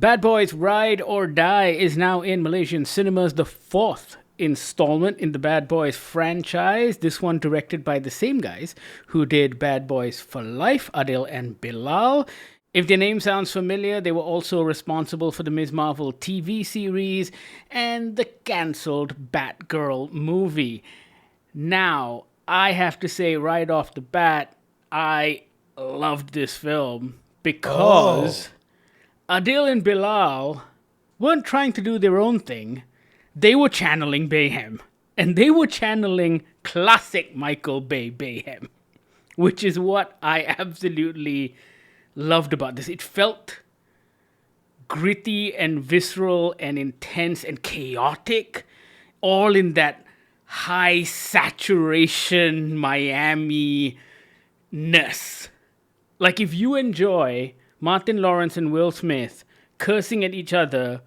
Bad Boys Ride or Die is now in Malaysian cinemas, the fourth installment in the Bad Boys franchise. This one directed by the same guys who did Bad Boys for Life, Adil and Bilal. If their name sounds familiar, they were also responsible for the Ms. Marvel TV series and the cancelled Batgirl movie. Now, I have to say right off the bat, I loved this film because Adil and Bilal weren't trying to do their own thing. They were channeling Bayhem. And they were channeling classic Michael Bay Bayhem, which is what I absolutely loved about this. It felt gritty and visceral and intense and chaotic, all in that high saturation Miami-ness. Like if you enjoy Martin Lawrence and Will Smith cursing at each other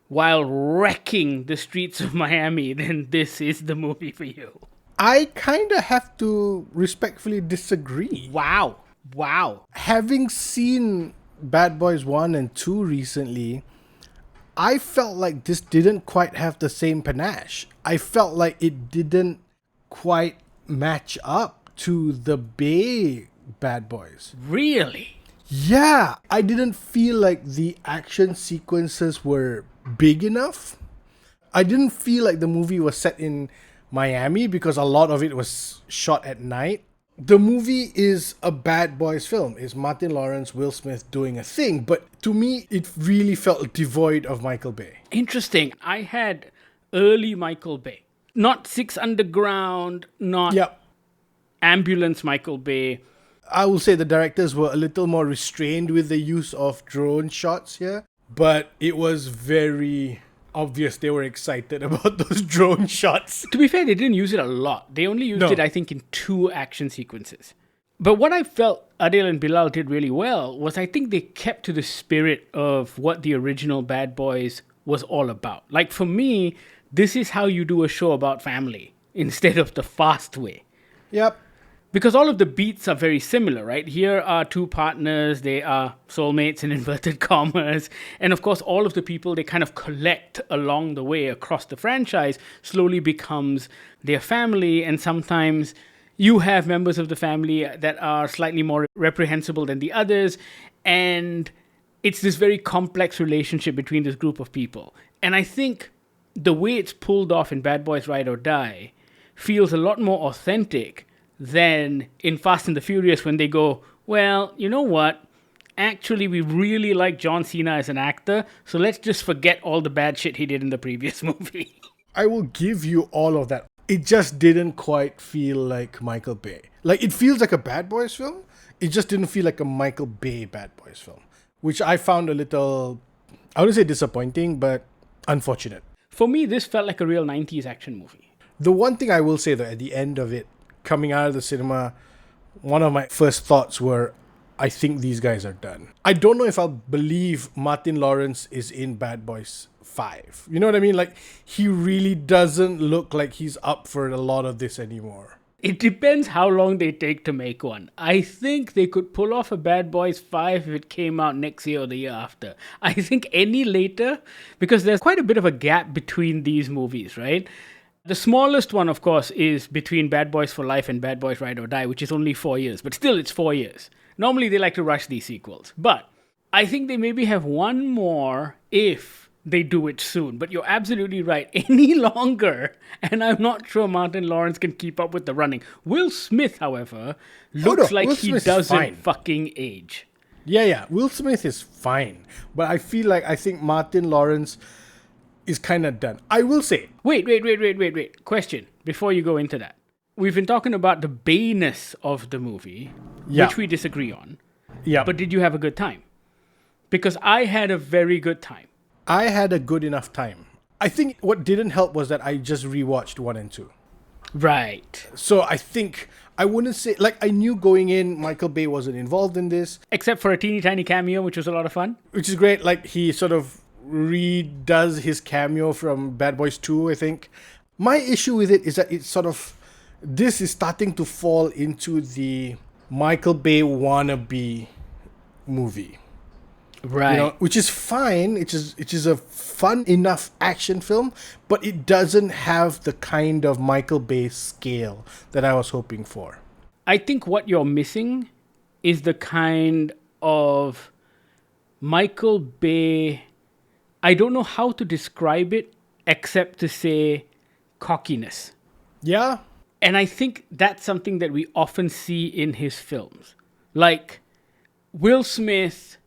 while wrecking the streets of Miami, then this is the movie for you. I kind of have to respectfully disagree. Wow. Having seen Bad Boys 1 and 2 recently, I felt like this didn't quite have the same panache. I felt like it didn't quite match up to the Bay Bad Boys. Really? Yeah, I didn't feel like the action sequences were big enough. I didn't feel like the movie was set in Miami because a lot of it was shot at night. The movie is a Bad Boys film. It's Martin Lawrence, Will Smith doing a thing. But to me, it really felt devoid of Michael Bay. Interesting. I had early Michael Bay. Not Six Underground, not Ambulance Michael Bay. I will say the directors were a little more restrained with the use of drone shots here. But it was very obvious they were excited about those drone shots. To be fair, they didn't use it a lot. They only used it, I think, in 2 action sequences. But what I felt Adil and Bilal did really well was I think they kept to the spirit of what the original Bad Boys was all about. Like for me, this is how you do a show about family instead of the fast way. Yep. Because all of the beats are very similar, right? Here are 2 partners, they are soulmates in inverted commas. And of course, all of the people they kind of collect along the way across the franchise slowly becomes their family. And sometimes you have members of the family that are slightly more reprehensible than the others. And it's this very complex relationship between this group of people. And I think the way it's pulled off in Bad Boys Ride or Die feels a lot more authentic than in Fast and the Furious when they go, well, you know what? Actually, we really like John Cena as an actor, so let's just forget all the bad shit he did in the previous movie. I will give you all of that. It just didn't quite feel like Michael Bay. Like, it feels like a Bad Boys film. It just didn't feel like a Michael Bay Bad Boys film, which I found a little, I wouldn't say disappointing, but unfortunate. For me, this felt like a real 90s action movie. The one thing I will say, though, at the end of it, coming out of the cinema, one of my first thoughts were, I think these guys are done. I don't know if I'll believe Martin Lawrence is in Bad Boys 5. You know what I mean? Like, he really doesn't look like he's up for a lot of this anymore. It depends how long they take to make one. I think they could pull off a Bad Boys 5 if it came out next year or the year after. I think any later, because there's quite a bit of a gap between these movies, right? The smallest one, of course, is between Bad Boys for Life and Bad Boys Ride or Die, which is only 4 years. But still, it's 4 years. Normally, they like to rush these sequels. But I think they maybe have one more if they do it soon. But you're absolutely right. Any longer, and I'm not sure Martin Lawrence can keep up with the running. Will Smith, however, looks like he doesn't fucking age. Yeah. Will Smith is fine. But I think Martin Lawrence is kind of done. I will say. Wait. Question before you go into that. We've been talking about the bayness of the movie, which we disagree on. Yeah. But did you have a good time? Because I had a very good time. I had a good enough time. I think what didn't help was that I just rewatched 1 and 2. Right. So I think I wouldn't say, like, I knew going in Michael Bay wasn't involved in this. Except for a teeny tiny cameo, which was a lot of fun. Which is great. Like, he sort of redoes his cameo from Bad Boys 2, I think. My issue with it is that it's sort of, this is starting to fall into the Michael Bay wannabe movie. Right. which is fine. It is a fun enough action film, but it doesn't have the kind of Michael Bay scale that I was hoping for. I think what you're missing is the kind of Michael Bay. I don't know how to describe it except to say cockiness. Yeah, And I think that's something that we often see in his films. Like Will Smith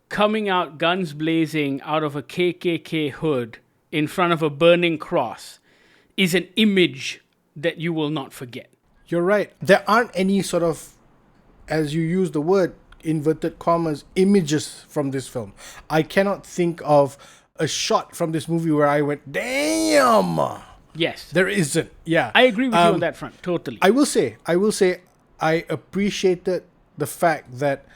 coming out guns blazing out of a KKK hood in front of a burning cross is an image that you will not forget. you're right. There aren't any sort of, as you use the word, inverted commas, images from this film. I cannot think of a shot from this movie where I went, damn! Yes. There isn't. Yeah. I agree with you on that front, totally. I will say, I appreciated the fact that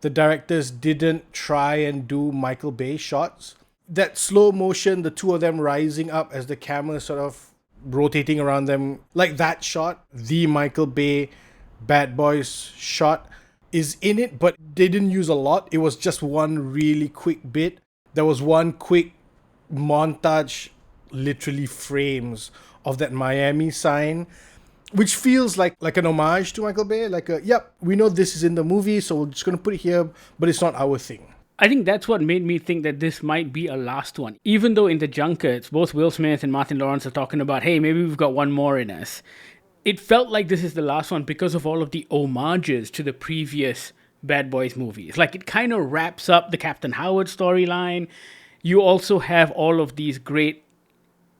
the directors didn't try and do Michael Bay shots. That slow motion, the two of them rising up as the camera sort of rotating around them, like that shot, the Michael Bay Bad Boys shot is in it, but they didn't use a lot. It was just one really quick bit. There was one quick montage, literally frames of that Miami sign, which feels like an homage to Michael Bay. Like, yep, we know this is in the movie, so we're just going to put it here, but it's not our thing. I think that's what made me think that this might be a last one. Even though in the junkets, both Will Smith and Martin Lawrence are talking about, hey, maybe we've got one more in us. It felt like this is the last one because of all of the homages to the previous Bad Boys movies. Like, it kind of wraps up the Captain Howard storyline. You also have all of these great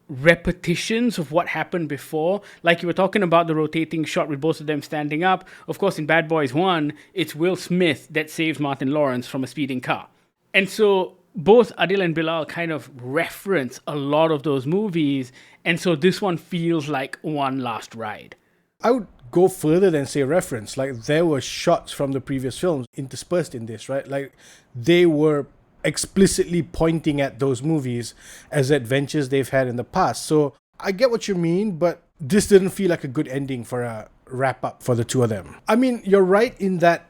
repetitions of what happened before. Like you were talking about the rotating shot with both of them standing up. Of course, in Bad Boys 1, it's Will Smith that saves Martin Lawrence from a speeding car. And so both Adil and Bilal kind of reference a lot of those movies. And so this one feels like one last ride. I would go further than say reference. Like, there were shots from the previous films interspersed in this, right? Like, they were explicitly pointing at those movies as adventures they've had in the past. So I get what you mean, but this didn't feel like a good ending for a wrap up for the two of them. I mean, you're right in that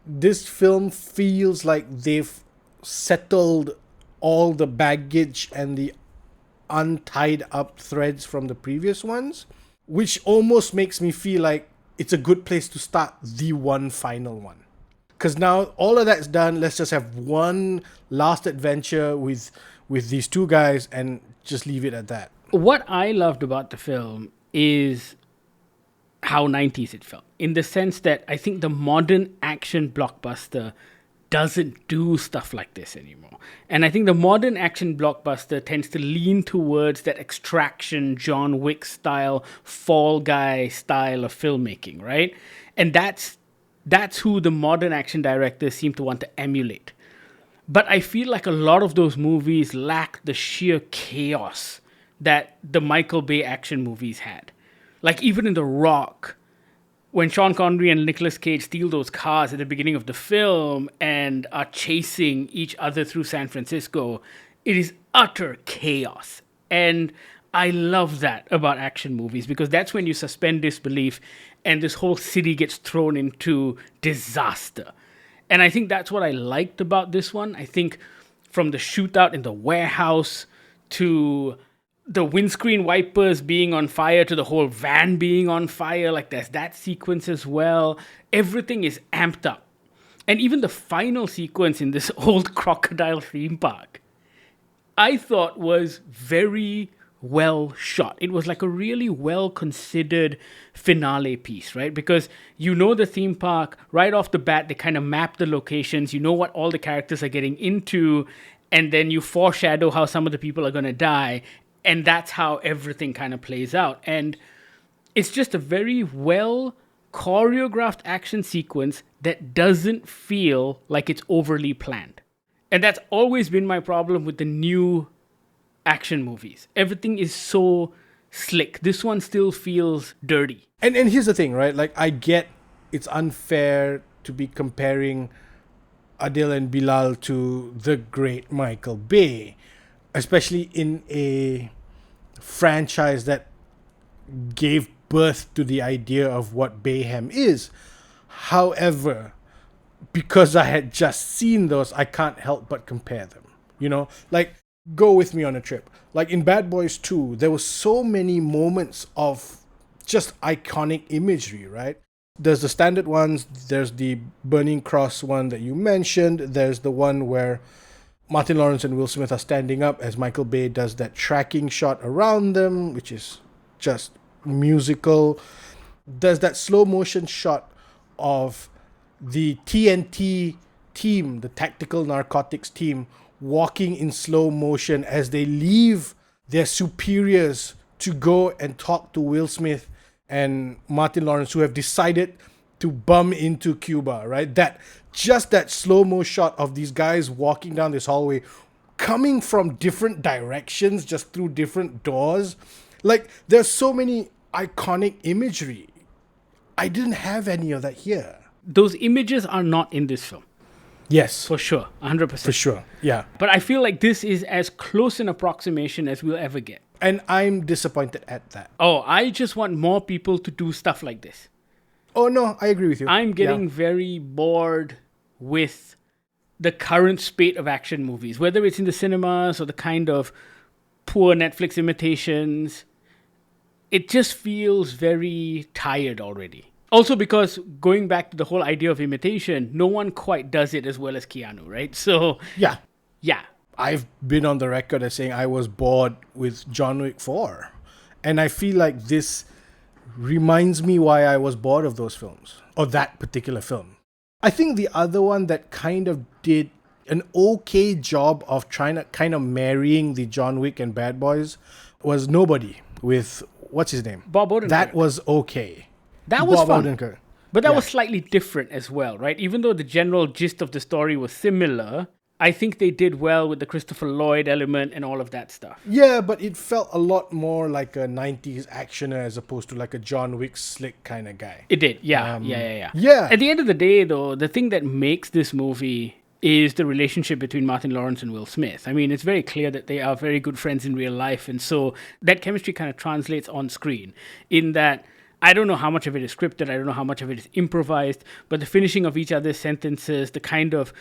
this film feels like they've settled all the baggage and the untied up threads from the previous ones, which almost makes me feel like it's a good place to start the one final one. Because now all of that's done, let's just have one last adventure with these two guys and just leave it at that. What I loved about the film is how 90s it felt. In the sense that I think the modern action blockbuster doesn't do stuff like this anymore. And I think the modern action blockbuster tends to lean towards that Extraction, John Wick style, Fall Guy style of filmmaking, right? And that's who the modern action directors seem to want to emulate. But I feel like a lot of those movies lack the sheer chaos that the Michael Bay action movies had. Like even in The Rock, when Sean Connery and Nicolas Cage steal those cars at the beginning of the film and are chasing each other through San Francisco, it is utter chaos. And I love that about action movies because that's when you suspend disbelief and this whole city gets thrown into disaster. And I think that's what I liked about this one. I think from the shootout in the warehouse to the windscreen wipers being on fire to the whole van being on fire, like there's that sequence as well. Everything is amped up. And even the final sequence in this old crocodile theme park, I thought was very well shot. It was like a really well considered finale piece, right? Because you know the theme park right off the bat, they kind of map the locations, you know what all the characters are getting into, and then you foreshadow how some of the people are going to die, and that's how everything kind of plays out. And it's just a very well choreographed action sequence that doesn't feel like it's overly planned. And that's always been my problem with the new action movies. Everything is so slick. This one still feels dirty. And here's the thing, right? Like, I get it's unfair to be comparing Adil and Bilal to the great Michael Bay, especially in a franchise that gave birth to the idea of what Bayhem is. However, because I had just seen those, I can't help but compare them. You know, like, go with me on a trip. Like in Bad Boys 2, there were so many moments of just iconic imagery, right? There's the standard ones, there's the Burning Cross one that you mentioned, there's the one where Martin Lawrence and Will Smith are standing up as Michael Bay does that tracking shot around them, which is just musical. There's that slow motion shot of the TNT team, the tactical narcotics team, walking in slow motion as they leave their superiors to go and talk to Will Smith and Martin Lawrence, who have decided to bum into Cuba, right? That slow-mo shot of these guys walking down this hallway, coming from different directions, just through different doors. Like, there's so many iconic imagery. I didn't have any of that here. Those images are not in this film. Yes. For sure. 100%. For sure. Yeah. But I feel like this is as close an approximation as we'll ever get. And I'm disappointed at that. Oh, I just want more people to do stuff like this. Oh, no, I agree with you. I'm getting very bored with the current spate of action movies, whether it's in the cinemas or the kind of poor Netflix imitations. It just feels very tired already. Also because going back to the whole idea of imitation, no one quite does it as well as Keanu, right? So, yeah. Yeah. I've been on the record as saying I was bored with John Wick 4. And I feel like this reminds me why I was bored of those films, or that particular film. I think the other one that kind of did an okay job of trying to kind of marrying the John Wick and Bad Boys was Nobody with, what's his name? Bob Odenkirk. That was okay. That was Bob fun. Odenkirk. But that was slightly different as well, right? Even though the general gist of the story was similar, I think they did well with the Christopher Lloyd element and all of that stuff. Yeah, but it felt a lot more like a 90s actioner as opposed to like a John Wick slick kind of guy. It did, yeah. Yeah. At the end of the day, though, the thing that makes this movie is the relationship between Martin Lawrence and Will Smith. I mean, it's very clear that they are very good friends in real life, and so that chemistry kind of translates on screen in that I don't know how much of it is scripted, I don't know how much of it is improvised, but the finishing of each other's sentences, the kind of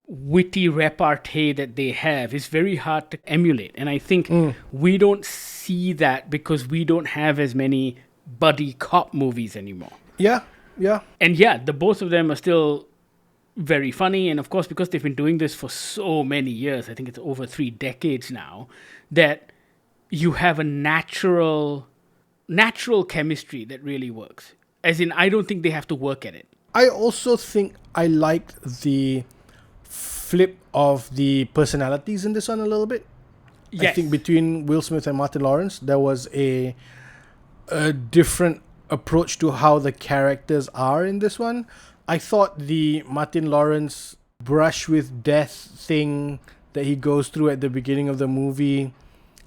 witty repartee that they have is very hard to emulate. And I think we don't see that because we don't have as many buddy cop movies anymore. Yeah. And yeah, the both of them are still very funny. And of course, because they've been doing this for so many years, I think it's over 3 decades now, that you have a natural chemistry that really works. As in, I don't think they have to work at it. I also think I liked the flip of the personalities in this one a little bit. Yes. I think between Will Smith and Martin Lawrence, there was a different approach to how the characters are in this one. I thought the Martin Lawrence brush with death thing that he goes through at the beginning of the movie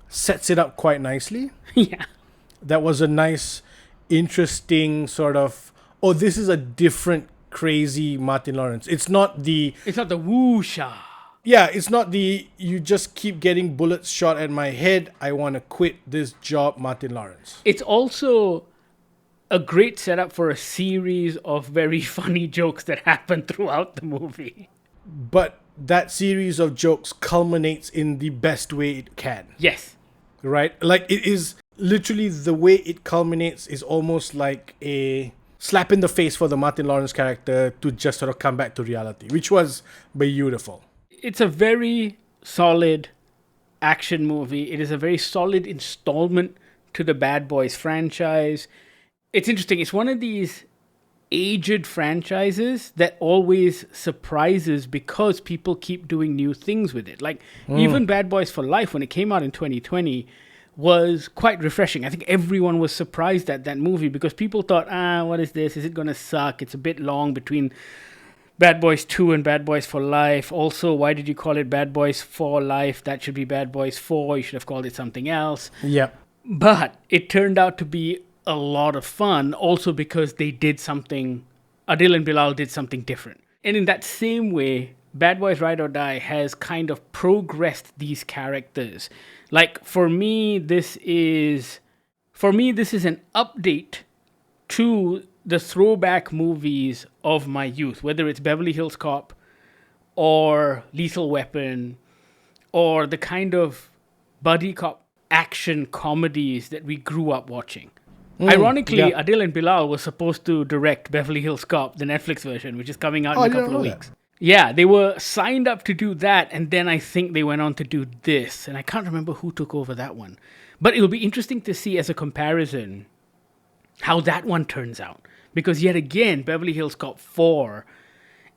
sets it up quite nicely. Yeah. That was a nice, interesting sort of, oh, this is a different crazy Martin Lawrence. It's not the whoosha. Yeah, it's not the you just keep getting bullets shot at my head, I want to quit this job Martin Lawrence. It's also a great setup for a series of very funny jokes that happen throughout the movie. But that series of jokes culminates in the best way it can. Yes. Right? Like, it is literally the way it culminates is almost like a slap in the face for the Martin Lawrence character to just sort of come back to reality, which was beautiful. It's a very solid action movie. It is a very solid installment to the Bad Boys franchise. It's interesting. It's one of these aged franchises that always surprises because people keep doing new things with it. Like, even Bad Boys for Life, when it came out in 2020, was quite refreshing. I think everyone was surprised at that movie because people thought, what is this? Is it going to suck? It's a bit long between Bad Boys 2 and Bad Boys for Life. Also, why did you call it Bad Boys for Life? That should be Bad Boys 4. You should have called it something else. Yeah. But it turned out to be a lot of fun also because they did something, Adil and Bilal did something different. And in that same way, Bad Boys Ride or Die has kind of progressed these characters. Like, for me, this is an update to the throwback movies of my youth, whether it's Beverly Hills Cop or Lethal Weapon or the kind of buddy cop action comedies that we grew up watching. Ironically, yeah. Adil and Bilal were supposed to direct Beverly Hills Cop, the Netflix version, which is coming out in a couple of weeks. Yeah, they were signed up to do that, and then I think they went on to do this, and I can't remember who took over that one. But it'll be interesting to see as a comparison how that one turns out. Because yet again, Beverly Hills Cop 4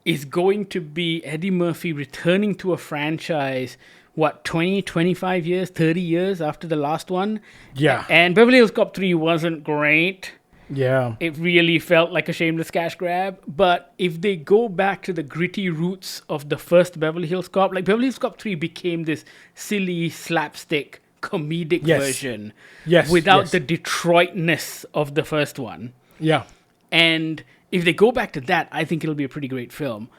is going to be Eddie Murphy returning to a franchise, 20, 25 years, 30 years after the last one? Yeah. And Beverly Hills Cop 3 wasn't great. Yeah. It really felt like a shameless cash grab. But if they go back to the gritty roots of the first Beverly Hills Cop, like Beverly Hills Cop 3 became this silly slapstick comedic version without the Detroitness of the first one. Yeah. And if they go back to that, I think it'll be a pretty great film.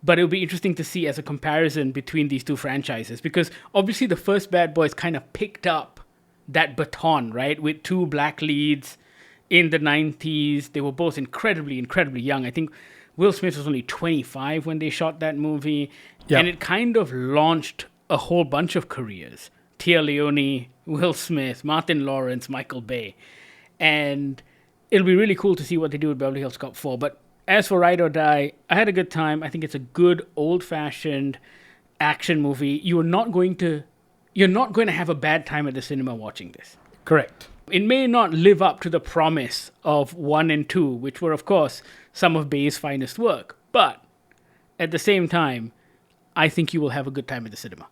But it'll be interesting to see as a comparison between these two franchises, because obviously the first Bad Boys kind of picked up that baton, right? With two black leads in the 90s. They were both incredibly, incredibly young. I think Will Smith was only 25 when they shot that movie. Yep. And it kind of launched a whole bunch of careers. Tia Leone, Will Smith, Martin Lawrence, Michael Bay. And it'll be really cool to see what they do with Beverly Hills Cop 4. But as for Ride or Die, I had a good time. I think it's a good old-fashioned action movie. You're not going to have a bad time at the cinema watching this. Correct. It may not live up to the promise of 1 and 2, which were, of course, some of Bay's finest work. But at the same time, I think you will have a good time at the cinema.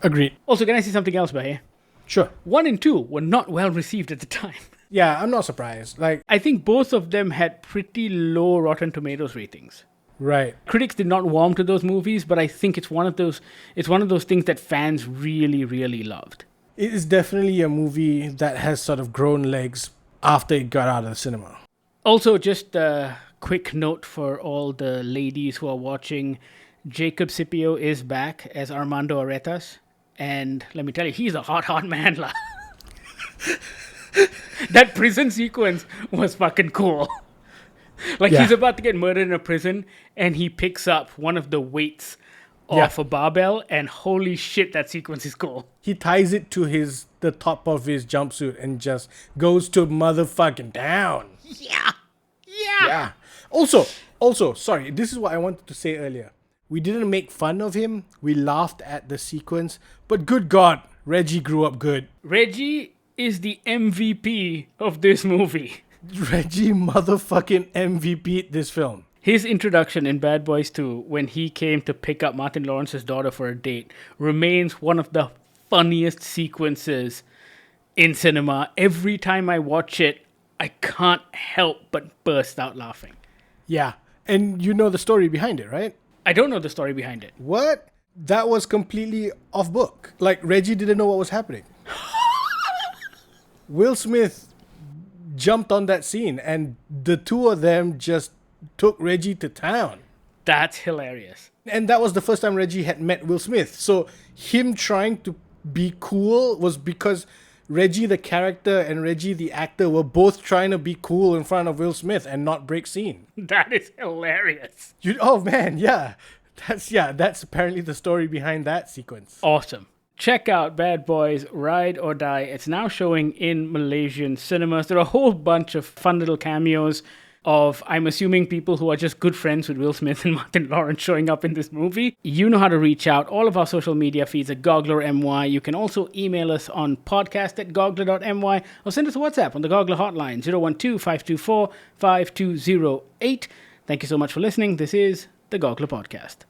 Agreed. Also, can I say something else, Bahir? Sure. 1 and 2 were not well received at the time. Yeah, I'm not surprised. I think both of them had pretty low Rotten Tomatoes ratings. Right. Critics did not warm to those movies, but I think it's one of those things that fans really, really loved. It is definitely a movie that has sort of grown legs after it got out of the cinema. Also, just a quick note for all the ladies who are watching, Jacob Scipio is back as Armando Aretas. And let me tell you, he's a hot, hot man. That prison sequence was fucking cool. He's about to get murdered in a prison, and he picks up one of the weights off a barbell, and holy shit, that sequence is cool. He ties it to the top of his jumpsuit and just goes to motherfucking town. Yeah. Also, sorry, this is what I wanted to say earlier. We didn't make fun of him. We laughed at the sequence. But good God, Reggie grew up good. Reggie is the MVP of this movie. Reggie motherfucking MVP'd this film. His introduction in Bad Boys 2, when he came to pick up Martin Lawrence's daughter for a date, remains one of the funniest sequences in cinema. Every time I watch it, I can't help but burst out laughing. Yeah, and you know the story behind it, right? I don't know the story behind it. What? That was completely off book. Reggie didn't know what was happening. Will Smith jumped on that scene, and the two of them just took Reggie to town. That's hilarious. And that was the first time Reggie had met Will Smith. So him trying to be cool was because Reggie the character and Reggie the actor were both trying to be cool in front of Will Smith and not break scene. That is hilarious. Oh man, yeah. That's apparently the story behind that sequence. Awesome. Check out Bad Boys Ride or Die. It's now showing in Malaysian cinemas. There are a whole bunch of fun little cameos of, I'm assuming, people who are just good friends with Will Smith and Martin Lawrence showing up in this movie. You know how to reach out. All of our social media feeds at GogglerMY. You can also email us on podcast@goggler.my or send us a WhatsApp on the Goggler hotline, 012-524-5208. Thank you so much for listening. This is the Goggler Podcast.